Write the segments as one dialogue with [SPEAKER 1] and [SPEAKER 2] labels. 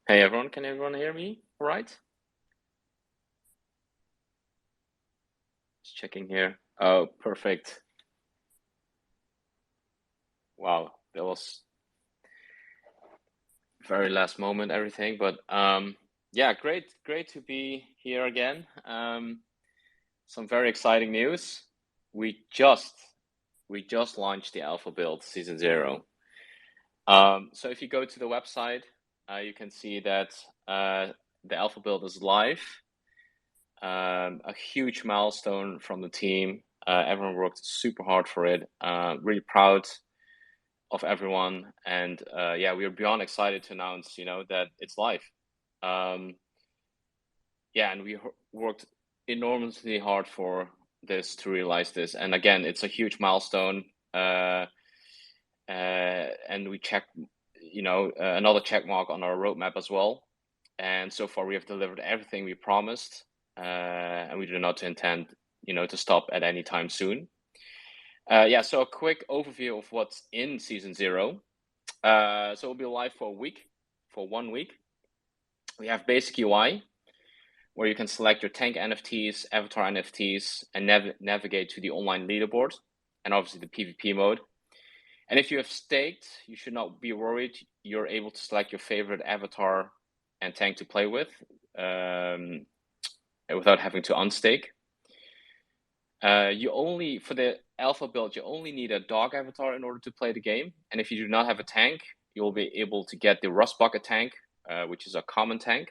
[SPEAKER 1] Hey everyone, can everyone hear me? All right? Just checking here. Oh, perfect. Wow, that was very last moment everything, but yeah, great to be here again. Some very exciting news. We just launched the Alpha Build Season 0. So if you go to the website, you can see that the Alpha Build is live. A huge milestone from the team. Everyone worked super hard for it. Really proud of everyone, and yeah, we are beyond excited to announce, that it's live. Yeah, and we worked enormously hard for this to realize this. And again, it's a huge milestone. And we checked, another check mark on our roadmap as well. And so far, we have delivered everything we promised, and we do not intend, to stop at any time soon. Yeah, so a quick overview of what's in Season 0. So it'll be live for 1 week. We have basic UI, where you can select your tank NFTs, avatar NFTs, and navigate to the online leaderboard, and obviously the PvP mode. And if you have staked, you should not be worried. You're able to select your favorite avatar and tank to play with without having to unstake. For the alpha build, you only need a dog avatar in order to play the game. And if you do not have a tank, you will be able to get the Rust Bucket tank, which is a common tank.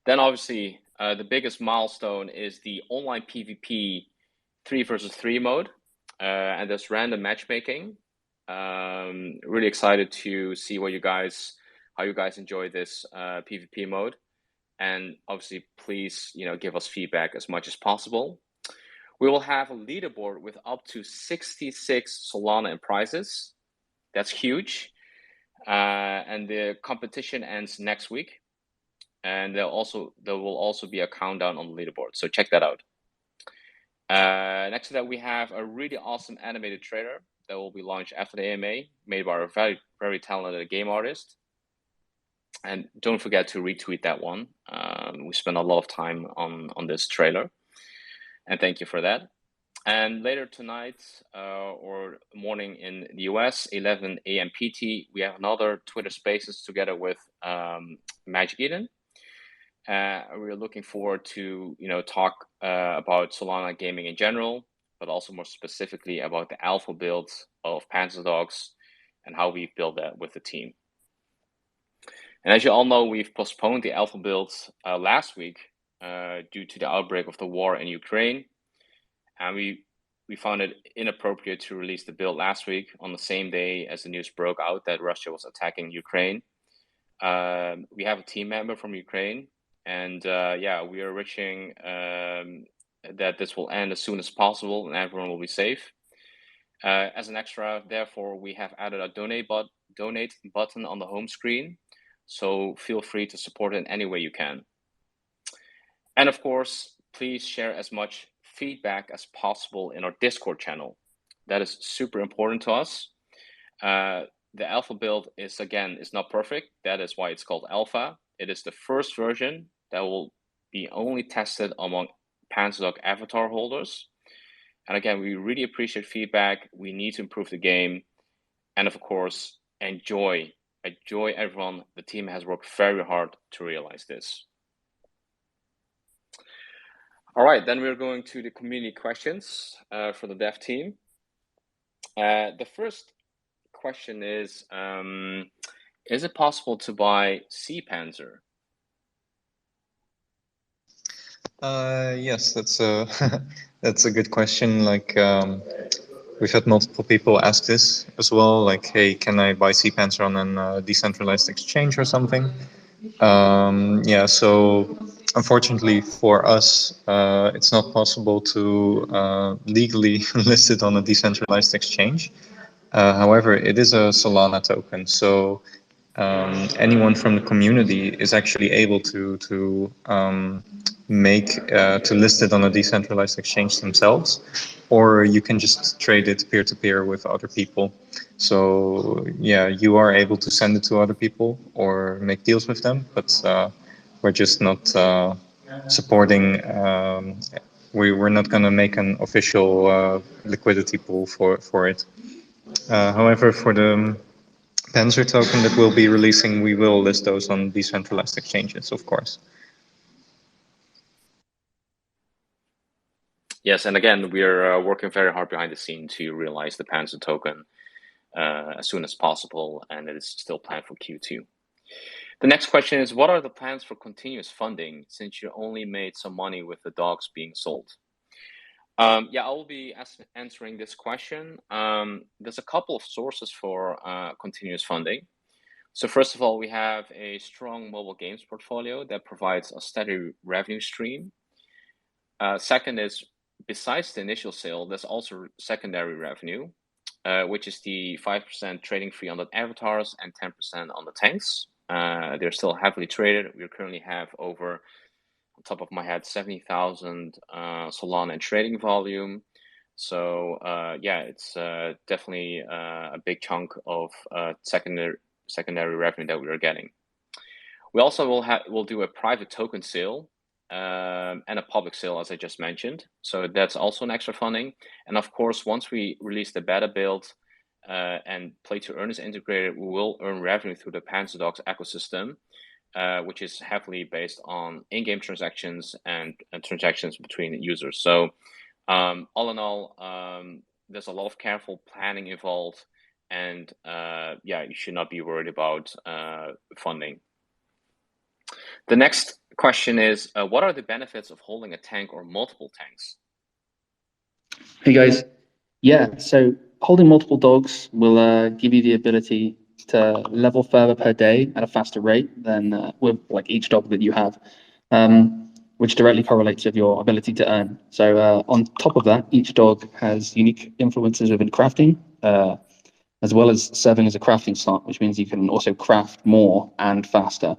[SPEAKER 1] Then obviously, the biggest milestone is the online PvP 3 versus 3 mode, and there's random matchmaking. Really excited to see how you guys enjoy this PvP mode. And obviously, please, give us feedback as much as possible. We will have a leaderboard with up to 66 Solana in prizes. That's huge. And the competition ends next week. And there will also be a countdown on the leaderboard. So check that out. Next to that, we have a really awesome animated trailer that will be launched after the AMA, made by a very, very talented game artist. And don't forget to retweet that one. We spent a lot of time on this trailer, and thank you for that. And later tonight or morning in the US, 11 a.m. PT, we have another Twitter Spaces together with Magic Eden. We're looking forward to talk about Solana gaming in general, but also more specifically about the alpha build of Panzerdogs and how we've built that with the team. And as you all know, we've postponed the alpha build last week due to the outbreak of the war in Ukraine, and we found it inappropriate to release the build last week on the same day as the news broke out that Russia was attacking Ukraine. We have a team member from Ukraine. And yeah, we are wishing that this will end as soon as possible and everyone will be safe. As an extra, therefore, we have added a donate button on the home screen. So feel free to support in any way you can. And of course, please share as much feedback as possible in our Discord channel. That is super important to us. The alpha build is not perfect. That is why it's called alpha. It is the first version that will be only tested among Panzerdog avatar holders. And again, we really appreciate feedback. We need to improve the game. And of course, enjoy everyone. The team has worked very hard to realize this. All right, then we're going to the community questions for the dev team. The first question is it possible to buy Sea Panzer?
[SPEAKER 2] Yes, that's a that's a good question. Like we've had multiple people ask this as well. Like, hey, can I buy Sea Panzer on a decentralized exchange or something? Yeah. So unfortunately for us, it's not possible to legally list it on a decentralized exchange. However, it is a Solana token, so anyone from the community is actually able to make to list it on a decentralized exchange themselves, or you can just trade it peer to peer with other people. So yeah, you are able to send it to other people or make deals with them, but we're just not supporting. We're not going to make an official liquidity pool for it. However, for the Panzer token that we'll be releasing, we will list those on decentralized exchanges, of course.
[SPEAKER 1] Yes, and again, we're working very hard behind the scene to realize the Panzer token as soon as possible, and it is still planned for Q2. The next question is, what are the plans for continuous funding since you only made some money with the dogs being sold? Yeah, I will be answering this question. There's a couple of sources for continuous funding. So first of all, we have a strong mobile games portfolio that provides a steady revenue stream. Second is, besides the initial sale, there's also secondary revenue, which is the 5% trading fee on the avatars and 10% on the tanks. They're still heavily traded. We currently have over, on top of my head, 70,000 Solana in trading volume. So yeah, it's definitely a big chunk of secondary revenue that we are getting. We also will do a private token sale and a public sale, as I just mentioned. So that's also an extra funding. And of course, once we release the beta build and play to earn is integrated, we will earn revenue through the Panzerdogs ecosystem, which is heavily based on in-game transactions and transactions between users. So all in all, there's a lot of careful planning involved, and yeah, you should not be worried about funding. The next question is, what are the benefits of holding a tank or multiple tanks?
[SPEAKER 3] Hey guys, yeah, so holding multiple dogs will give you the ability to level further per day at a faster rate than with like each dog that you have, which directly correlates with your ability to earn. So on top of that, each dog has unique influences within crafting, as well as serving as a crafting slot, which means you can also craft more and faster.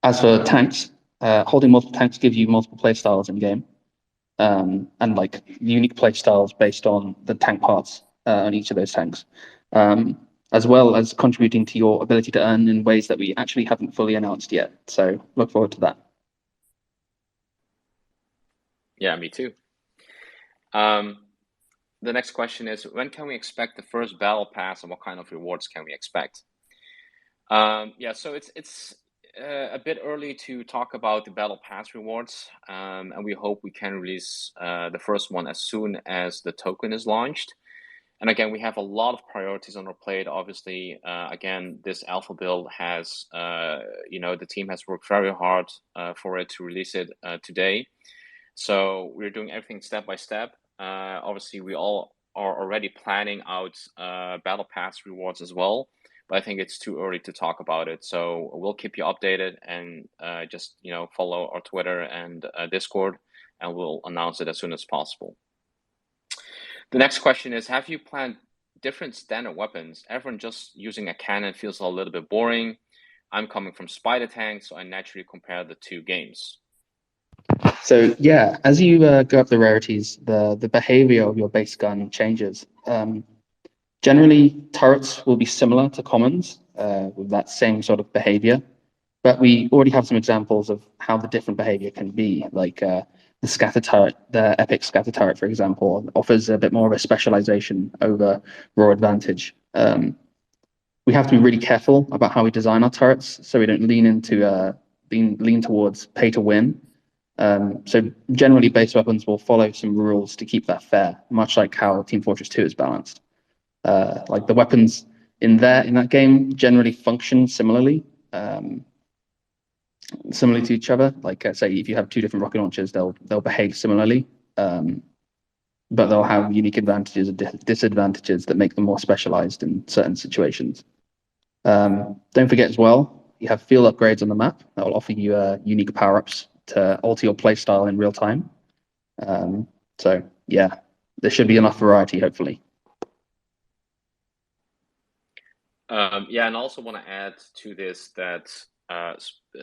[SPEAKER 3] As for tanks, holding multiple tanks gives you multiple playstyles in game, and like unique playstyles based on the tank parts on each of those tanks, as well as contributing to your ability to earn in ways that we actually haven't fully announced yet. So look forward to that.
[SPEAKER 1] Yeah, me too. The next question is, when can we expect the first battle pass, and what kind of rewards can we expect? Yeah, so it's a bit early to talk about the battle pass rewards, and we hope we can release the first one as soon as the token is launched. And again, we have a lot of priorities on our plate. Obviously, again, this alpha build has, the team has worked very hard for it to release it today. So we're doing everything step by step. Obviously, we all are already planning out battle pass rewards as well, but I think it's too early to talk about it. So we'll keep you updated, and just follow our Twitter and Discord, and we'll announce it as soon as possible. The next question is, have you planned different standard weapons? Everyone just using a cannon feels a little bit boring. I'm coming from spider tanks, so I naturally compare the two games.
[SPEAKER 3] So yeah, as you go up the rarities, the behavior of your base gun changes. Generally, turrets will be similar to commons with that same sort of behavior, but we already have some examples of how the different behavior can be, like the scatter turret, the epic scatter turret, for example, offers a bit more of a specialization over raw advantage. We have to be really careful about how we design our turrets so we don't lean towards pay to win. So generally, base weapons will follow some rules to keep that fair, much like how Team Fortress 2 is balanced. Like the weapons in that game generally function similarly to each other. Like say, if you have two different rocket launchers, they'll behave similarly, but they'll have unique advantages and disadvantages that make them more specialized in certain situations. Don't forget as well, you have field upgrades on the map that will offer you unique power-ups to alter your playstyle in real time. So yeah, there should be enough variety, hopefully.
[SPEAKER 1] Yeah, and I also want to add to this that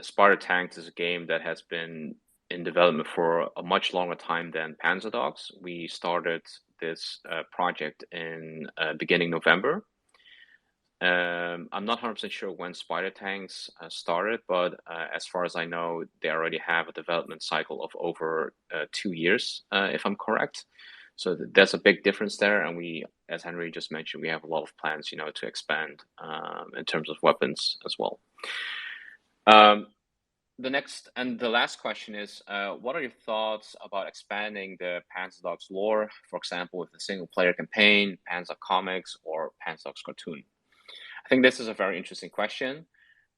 [SPEAKER 1] Sparta Tanks is a game that has been in development for a much longer time than Panzerdogs. We started this project in beginning November. I'm not 100% sure when Spider Tanks started, but as far as I know, they already have a development cycle of over 2 years, if I'm correct. So that's a big difference there, and we, as Henry just mentioned, we have a lot of plans, to expand in terms of weapons as well. The next and the last question is, what are your thoughts about expanding the Panzerdogs lore, for example, with a single-player campaign, Panzer comics, or Panzerdogs cartoon? I think this is a very interesting question.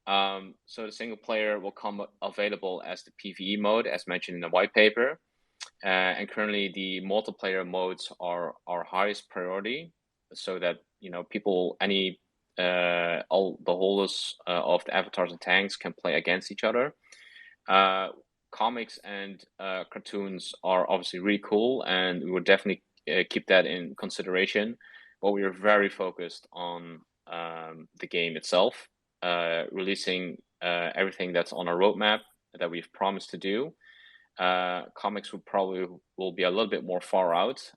[SPEAKER 1] So the single player will come available as the PvE mode, as mentioned in the white paper. And currently the multiplayer modes are our highest priority, so that people, all the holders of the avatars and tanks can play against each other. Comics and cartoons are obviously really cool, and we would definitely keep that in consideration. But we are very focused on the game itself, releasing everything that's on our roadmap that we've promised to do. Comics will be a little bit more far out,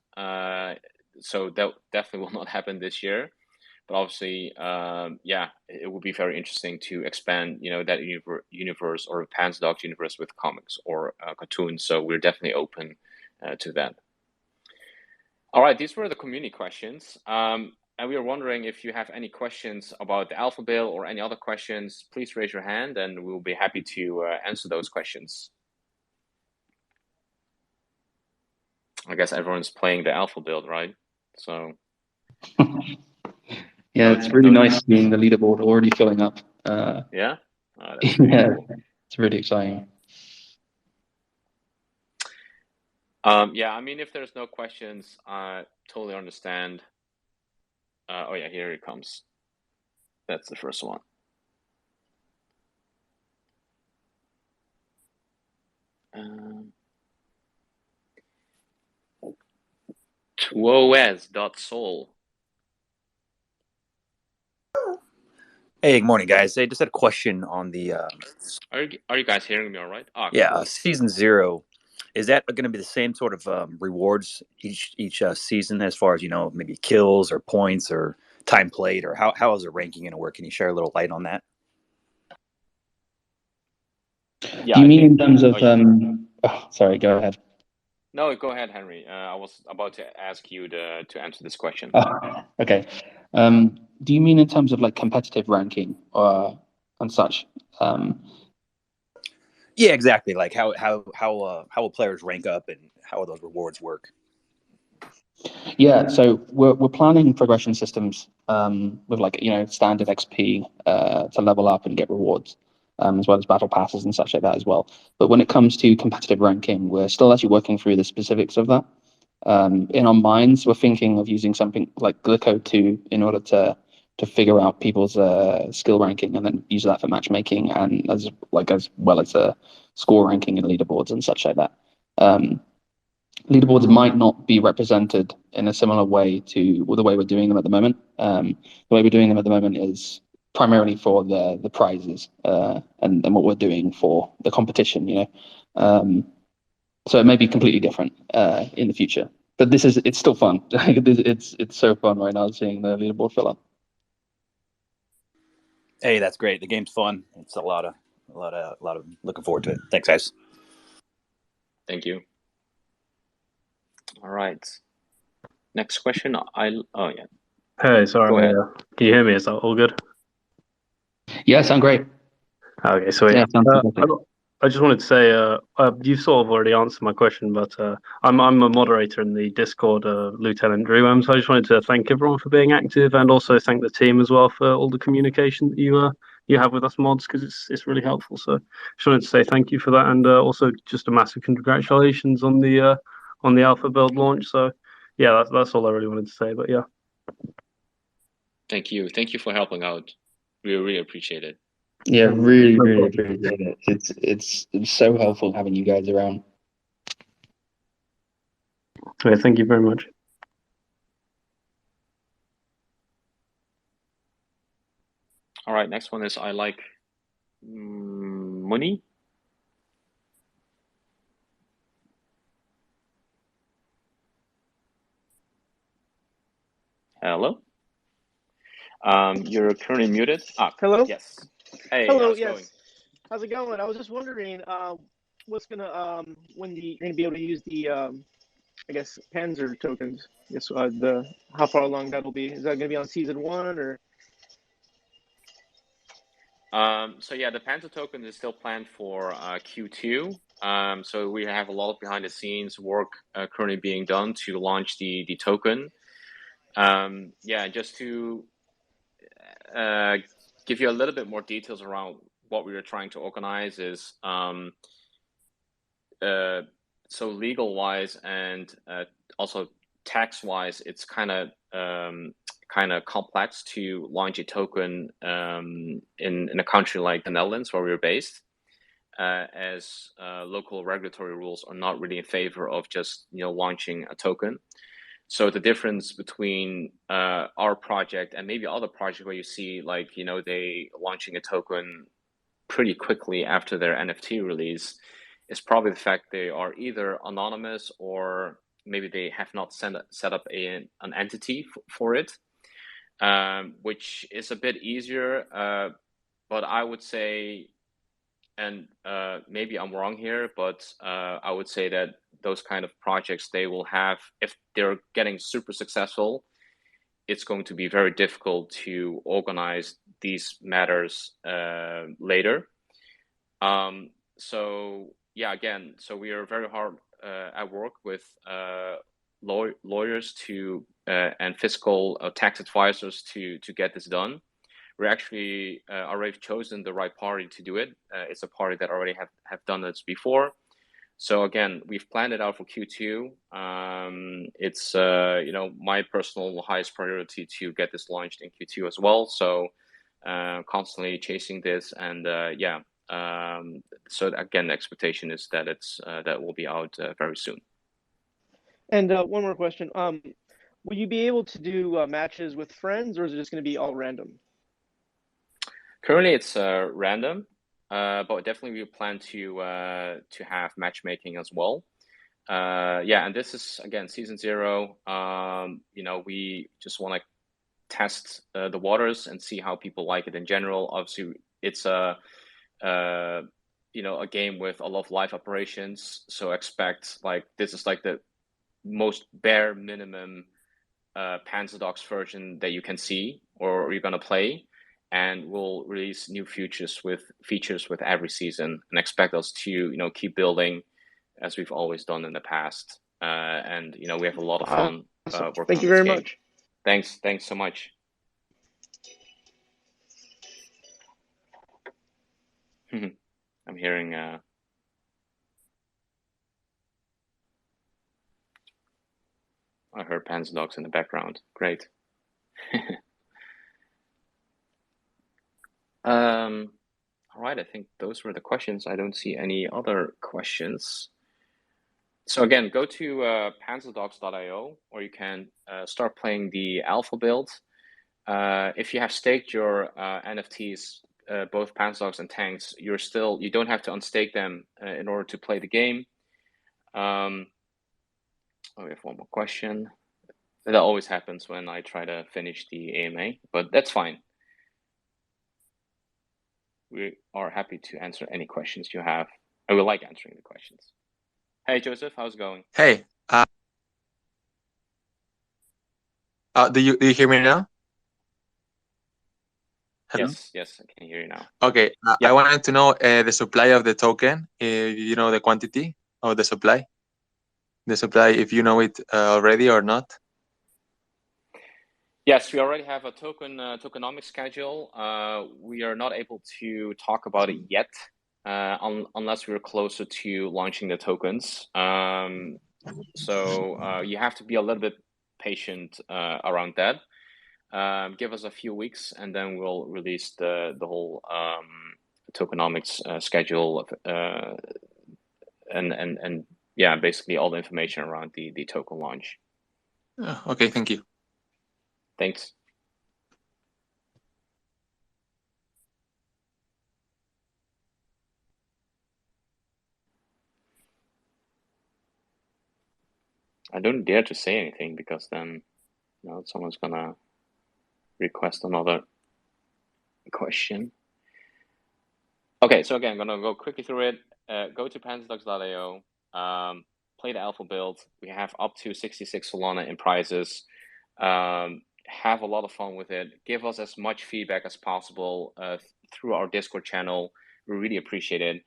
[SPEAKER 1] so that definitely will not happen this year. But obviously, yeah, it would be very interesting to expand, that universe or Panzerdogs universe with comics or cartoons. So we're definitely open to that. All right, these were the community questions. And we were wondering if you have any questions about the Alpha Bill or any other questions, please raise your hand and we'll be happy to answer those questions. I guess everyone's playing the Alpha build, right? So.
[SPEAKER 3] Yeah, it's really nice seeing the leaderboard already filling up.
[SPEAKER 1] Yeah?
[SPEAKER 3] Yeah, it's really exciting.
[SPEAKER 1] Yeah, I mean, if there's no questions, I totally understand. Oh yeah, here it comes. That's the first one. Tuos.sol.
[SPEAKER 4] Hey, good morning, guys. I just had a question on the.
[SPEAKER 1] Are you guys hearing me all right?
[SPEAKER 4] Yeah,
[SPEAKER 1] cool.
[SPEAKER 4] season 0. Is that going to be the same sort of rewards each season, as far as maybe kills or points or time played, or how is the ranking going to work? Can you share a little light on that?
[SPEAKER 1] Yeah,
[SPEAKER 3] do you mean in terms of? Sorry, go ahead.
[SPEAKER 1] No, go ahead, Henry. I was about to ask you to answer this question.
[SPEAKER 3] Okay. Do you mean in terms of like competitive ranking and such?
[SPEAKER 4] Yeah, exactly. Like how will players rank up and how will those rewards work?
[SPEAKER 3] Yeah, so we're planning progression systems with standard XP to level up and get rewards, as well as battle passes and such like that as well. But when it comes to competitive ranking, we're still actually working through the specifics of that. In our minds, we're thinking of using something like Glico 2 in order to figure out people's skill ranking and then use that for matchmaking and as well as score ranking and leaderboards and such like that. Leaderboards might not be represented in a similar way to the way we're doing them at the moment. The way we're doing them at the moment is primarily for the prizes and what we're doing for the competition, so it may be completely different in the future. But it's still fun. It's so fun right now seeing the leaderboard fill up.
[SPEAKER 4] Hey, that's great. The game's fun. It's a lot of looking forward to it. Thanks, guys.
[SPEAKER 1] Thank you. All right. Next question. Oh yeah.
[SPEAKER 5] Hey, sorry.
[SPEAKER 1] Go ahead.
[SPEAKER 5] Can you hear me? Is that all good?
[SPEAKER 3] Yeah, sound great.
[SPEAKER 5] Okay, sweet.
[SPEAKER 3] Yeah, sounds fantastic.
[SPEAKER 5] I just wanted to say, you've sort of already answered my question, but I'm a moderator in the Discord, Lieutenant Drew. So I just wanted to thank everyone for being active, and also thank the team as well for all the communication that you have with us mods, because it's really helpful. So just wanted to say thank you for that, and also just a massive congratulations on the Alpha build launch. So yeah, that's all I really wanted to say. But yeah.
[SPEAKER 1] Thank you. Thank you for helping out. We really appreciate it.
[SPEAKER 3] Yeah, really appreciate it. It's so helpful having you guys around.
[SPEAKER 5] Yeah, thank you very much.
[SPEAKER 1] right, next one is I like money. Hello. You're currently muted.
[SPEAKER 6] Hello?
[SPEAKER 1] Yes. Hey,
[SPEAKER 6] Hello,
[SPEAKER 1] how's it
[SPEAKER 6] yes.
[SPEAKER 1] going?
[SPEAKER 6] How's it going? I was just wondering, what's gonna when you're gonna be able to use the I guess Panzer tokens. I guess the how far along that'll be. Is that gonna be on season 1 or?
[SPEAKER 1] So yeah, the Panther token is still planned for Q2. So we have a lot of behind the scenes work currently being done to launch the token. Yeah, just to give you a little bit more details around what we were trying to organize is so legal wise and also tax wise, it's kind of complex to launch a token in a country like the Netherlands where we're based, as local regulatory rules are not really in favor of just launching a token. So the difference between our project and maybe other projects where you see like they launching a token pretty quickly after their NFT release is probably the fact they are either anonymous or maybe they have not set up an entity for it, which is a bit easier. But I would say, and maybe I'm wrong here, but I would say that those kind of projects, they will have, if they're getting super successful, it's going to be very difficult to organize these matters later. So yeah, again, so we are very hard at work with lawyers to and fiscal tax advisors to get this done. We're actually already chosen the right party to do it. It's a party that already have done this before. So again, we've planned it out for Q2. It's my personal highest priority to get this launched in Q2 as well. So constantly chasing this, and yeah. So again, the expectation is that that will be out very soon.
[SPEAKER 6] And one more question. Will you be able to do matches with friends, or is it just going to be all random?
[SPEAKER 1] Currently, it's random, but definitely we plan to have matchmaking as well. Yeah, and this is again season 0. We just want to test the waters and see how people like it in general. Obviously, it's a game with a lot of live operations, so expect like this is like the most bare minimum Panzerdogs version that you can see or you're gonna play, and we'll release new features with every season, and expect us to keep building as we've always done in the past. And we have a lot of fun working
[SPEAKER 6] Thank
[SPEAKER 1] on
[SPEAKER 6] you
[SPEAKER 1] this
[SPEAKER 6] very
[SPEAKER 1] game.
[SPEAKER 6] much.
[SPEAKER 1] Thanks so much. I'm hearing I heard Panzerdogs in the background. Great. All right, I think those were the questions. I don't see any other questions. So again, go to panzerdogs.io, or you can start playing the alpha build. If you have staked your NFTs, both Panzerdogs and tanks, you don't have to unstake them in order to play the game. We have one more question. That always happens when I try to finish the AMA, but that's fine. We are happy to answer any questions you have. I would like answering the questions. Hey, Joseph, how's it going?
[SPEAKER 7] Hey, do you hear me now? Hello?
[SPEAKER 1] Yes, I can hear you now.
[SPEAKER 7] Okay,
[SPEAKER 1] Yep.
[SPEAKER 7] I wanted to know the supply of the token. You know the quantity of the supply? The supply, if you know it already or not?
[SPEAKER 1] Yes, we already have a tokenomic schedule. We are not able to talk about it yet, unless we're closer to launching the tokens. So you have to be a little bit patient around that. Give us a few weeks, and then we'll release the whole tokenomics schedule and yeah, basically all the information around the token launch.
[SPEAKER 7] Okay, thank you.
[SPEAKER 1] Thanks. I don't dare to say anything because then someone's gonna request another question. Okay, so again, I'm gonna go quickly through it. Go to panzerdogs.io, play the alpha build. We have up to 66 Solana in prizes. Have a lot of fun with it. Give us as much feedback as possible through our Discord channel. We really appreciate it.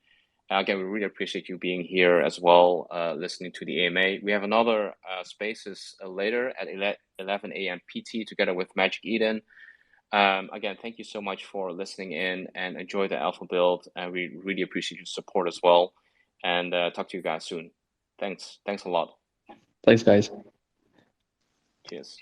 [SPEAKER 1] Again, we really appreciate you being here as well, listening to the AMA. We have another spaces later at 11 a.m. PT together with Magic Eden. Again, thank you so much for listening in and enjoy the alpha build. And we really appreciate your support as well. And talk to you guys soon. Thanks a lot.
[SPEAKER 3] Thanks, guys.
[SPEAKER 1] Cheers.